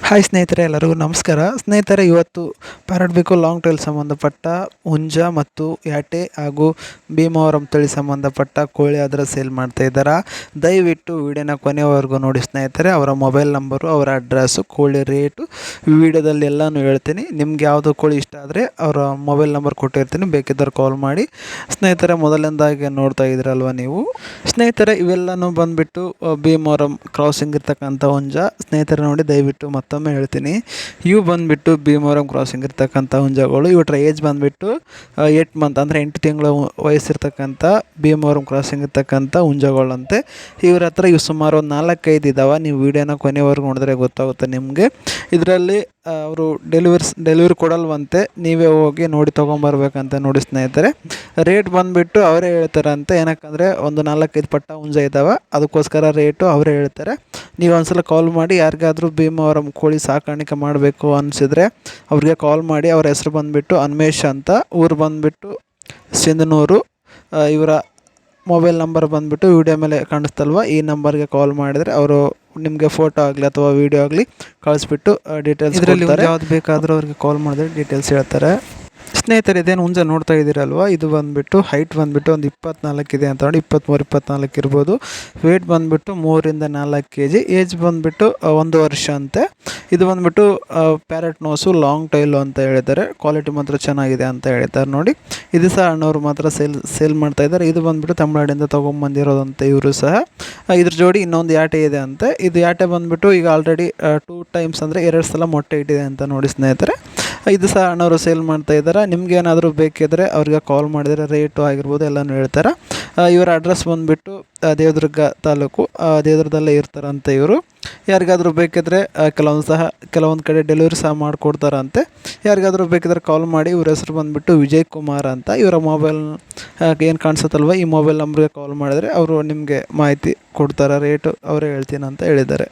Hi ಸ್ನೇಹಿತರೆ, ಎಲ್ಲರಿಗೂ ನಮಸ್ಕಾರ. ಸ್ನೇಹಿತರೆ, ಇವತ್ತು ಪ್ಯಾರಟ್ ಬೇಕು ಲಾಂಗ್ ಟೈಲ್ ಸಂಬಂಧಪಟ್ಟ ಹುಂಜ ಮತ್ತು ಯಾಟೆ ಹಾಗೂ ಭೀಮವರಂ ತಳಿ ಸಂಬಂಧಪಟ್ಟ ಕೋಳಿ ಅದರ ಸೇಲ್ ಮಾಡ್ತಾ ಇದ್ದಾರೆ. ದಯವಿಟ್ಟು ವಿಡಿಯೋನ ಕೊನೆಯವರೆಗೂ ನೋಡಿ ಸ್ನೇಹಿತರೆ. ಅವರ ಮೊಬೈಲ್ ನಂಬರು, ಅವರ ಅಡ್ರೆಸ್ಸು, ಕೋಳಿ ರೇಟು ವಿಡಿಯೋದಲ್ಲಿ ಎಲ್ಲನೂ ಹೇಳ್ತೀನಿ. ನಿಮ್ಗೆ ಯಾವುದು ಕೋಳಿ ಇಷ್ಟ ಆದರೆ ಅವರ ಮೊಬೈಲ್ ನಂಬರ್ ಕೊಟ್ಟಿರ್ತೀನಿ, ಬೇಕಿದ್ದರೆ ಕಾಲ್ ಮಾಡಿ. ಸ್ನೇಹಿತರೆ, ಮೊದಲನೇದಾಗಿ ನೋಡ್ತಾ ಇದ್ದೀರಲ್ವ ನೀವು ಸ್ನೇಹಿತರೆ, ಇವೆಲ್ಲನೂ ಬಂದುಬಿಟ್ಟು ಭೀಮವರಂ ಕ್ರಾಸಿಂಗ್ ಇರ್ತಕ್ಕಂಥ ಹುಂಜ. ಸ್ನೇಹಿತರೆ ನೋಡಿ, ದಯವಿಟ್ಟು ಮತ್ತೊಮ್ಮೆ ಹೇಳ್ತೀನಿ, ಇವು ಬಂದುಬಿಟ್ಟು ಭೀಮವರಂ ಕ್ರಾಸಿಂಗ್ ಇರ್ತಕ್ಕಂಥ ಹುಂಜಗಳು. ಇವಟ್ರ ಏಜ್ ಬಂದುಬಿಟ್ಟು 8 ಮಂತ್ ಅಂದರೆ 8 ತಿಂಗಳ ವಯಸ್ಸಿರ್ತಕ್ಕಂಥ ಭೀಮವರಂ ಕ್ರಾಸಿಂಗ್ ಇರ್ತಕ್ಕಂಥ ಹುಂಜಗಳಂತೆ. ಇವ್ರ ಹತ್ರ ಇವು ಸುಮಾರು ಒಂದು 4-5 ಇದ್ದಾವೆ. ನೀವು ವೀಡಿಯೋನ ಕೊನೆವರೆಗೂ ನೋಡಿದ್ರೆ ಗೊತ್ತಾಗುತ್ತೆ ನಿಮಗೆ. ಇದರಲ್ಲಿ ಅವರು ಡೆಲಿವರಿ ಕೊಡಲ್ವಂತೆ, ನೀವೇ ಹೋಗಿ ನೋಡಿ ತೊಗೊಂಬರ್ಬೇಕಂತ ನೋಡಿ ಸ್ನೇಹಿತರೆ. ರೇಟ್ ಬಂದುಬಿಟ್ಟು ಅವರೇ ಹೇಳ್ತಾರಂತೆ, ಏನಕ್ಕಂದರೆ ಒಂದು 4-5 ಪಟ್ಟ ಹುಂಜ ಇದ್ದಾವೆ, ಅದಕ್ಕೋಸ್ಕರ ರೇಟು ಅವರೇ ಹೇಳ್ತಾರೆ. ನೀವು ಒಂದ್ಸಲ ಕಾಲ್ ಮಾಡಿ, ಯಾರಿಗಾದರೂ ಭೀಮವರಂ ಕೋಳಿ ಸಾಕಾಣಿಕೆ ಮಾಡಬೇಕು ಅನಿಸಿದರೆ ಅವ್ರಿಗೆ ಕಾಲ್ ಮಾಡಿ. ಅವ್ರ ಹೆಸರು ಬಂದುಬಿಟ್ಟು ಅನ್ಮೇಶ್ ಅಂತ, ಊರು ಬಂದುಬಿಟ್ಟು ಸಿಂಧನೂರು. ಇವರ ಮೊಬೈಲ್ ನಂಬರ್ ಬಂದುಬಿಟ್ಟು ವಿಡಿಯೋ ಮೇಲೆ ಕಾಣಿಸ್ತಲ್ವ, ಈ ನಂಬರ್ಗೆ ಕಾಲ್ ಮಾಡಿದರೆ ಅವರು ನಿಮಗೆ ಫೋಟೋ ಆಗಲಿ ಅಥವಾ ವೀಡಿಯೋ ಆಗಲಿ ಕಳಿಸ್ಬಿಟ್ಟು ಡೀಟೇಲ್ಸ್ ಇದರಲ್ಲಿ ಯಾವ್ದು ಬೇಕಾದರೂ ಅವ್ರಿಗೆ ಕಾಲ್ ಮಾಡಿದ್ರೆ ಡೀಟೇಲ್ಸ್ ಹೇಳ್ತಾರೆ. ಸ್ನೇಹಿತರೆ, ಇದೇನು ಹುಂಜ ನೋಡ್ತಾ ಇದ್ದೀರಲ್ವ, ಇದು ಬಂದುಬಿಟ್ಟು ಹೈಟ್ ಬಂದುಬಿಟ್ಟು ಒಂದು 24 ಇದೆ ಅಂತ ನೋಡಿ, 23-24 ಇರ್ಬೋದು. ವೇಟ್ ಬಂದುಬಿಟ್ಟು 3-4 kg. ಏಜ್ ಬಂದುಬಿಟ್ಟು 1 ವರ್ಷ ಅಂತೆ. ಇದು ಬಂದುಬಿಟ್ಟು ಪ್ಯಾರೆಟ್ ನೋಸು ಲಾಂಗ್ ಟೈಲು ಅಂತ ಹೇಳಿದ್ದಾರೆ. ಕ್ವಾಲಿಟಿ ಮಾತ್ರ ಚೆನ್ನಾಗಿದೆ ಅಂತ ಹೇಳಿದ್ದಾರೆ ನೋಡಿ. ಇದು ಸಹ ಅಣ್ಣವರು ಮಾತ್ರ ಸೇಲ್ ಮಾಡ್ತಾಯಿದ್ದಾರೆ. ಇದು ಬಂದುಬಿಟ್ಟು ತಮಿಳ್ನಾಡಿಂದ ತೊಗೊಂಬಂದಿರೋದಂತೆ ಇವರು ಸಹ. ಇದ್ರ ಜೋಡಿ ಇನ್ನೊಂದು ಯಾಟೆ ಇದೆ ಅಂತೆ. ಇದು ಯಾಟೆ ಬಂದುಬಿಟ್ಟು ಈಗ ಆಲ್ರೆಡಿ 2 ಟೈಮ್ಸ್ ಅಂದರೆ 2 ಸಲ ಮೊಟ್ಟೆ ಇಟ್ಟಿದೆ ಅಂತ ನೋಡಿ ಸ್ನೇಹಿತರೆ. ಇದು ಸಹ ಅಣ್ಣವರು ಸೇಲ್ ಮಾಡ್ತಾಯಿದ್ದಾರೆ. ನಿಮ್ಗೇನಾದರೂ ಬೇಕಿದ್ದರೆ ಅವ್ರಿಗೆ ಕಾಲ್ ಮಾಡಿದರೆ ರೇಟು ಆಗಿರ್ಬೋದು ಎಲ್ಲನೂ ಹೇಳ್ತಾರೆ. ಇವರ ಅಡ್ರೆಸ್ ಬಂದುಬಿಟ್ಟು ದೇವದುರ್ಗ ತಾಲೂಕು, ದೇವದುರ್ಗದಲ್ಲೇ ಇರ್ತಾರಂತೆ ಇವರು. ಯಾರಿಗಾದರೂ ಬೇಕಿದ್ದರೆ ಕೆಲವೊಂದು ಕಡೆ ಡೆಲಿವರಿ ಸಹ ಮಾಡಿಕೊಡ್ತಾರಂತೆ. ಯಾರಿಗಾದರೂ ಬೇಕಿದ್ರೆ ಕಾಲ್ ಮಾಡಿ. ಇವ್ರ ಹೆಸರು ಬಂದುಬಿಟ್ಟು ವಿಜಯ್ ಕುಮಾರ್ ಅಂತ. ಇವರ ಮೊಬೈಲ್ ಏನು ಕಾಣಿಸುತ್ತಲ್ವ, ಈ ಮೊಬೈಲ್ ನಂಬರ್ಗೆ ಕಾಲ್ ಮಾಡಿದರೆ ಅವರು ನಿಮಗೆ ಮಾಹಿತಿ ಕೊಡ್ತಾರೆ. ರೇಟು ಅವರೇ ಹೇಳ್ತೀನಿ ಅಂತ ಹೇಳಿದ್ದಾರೆ.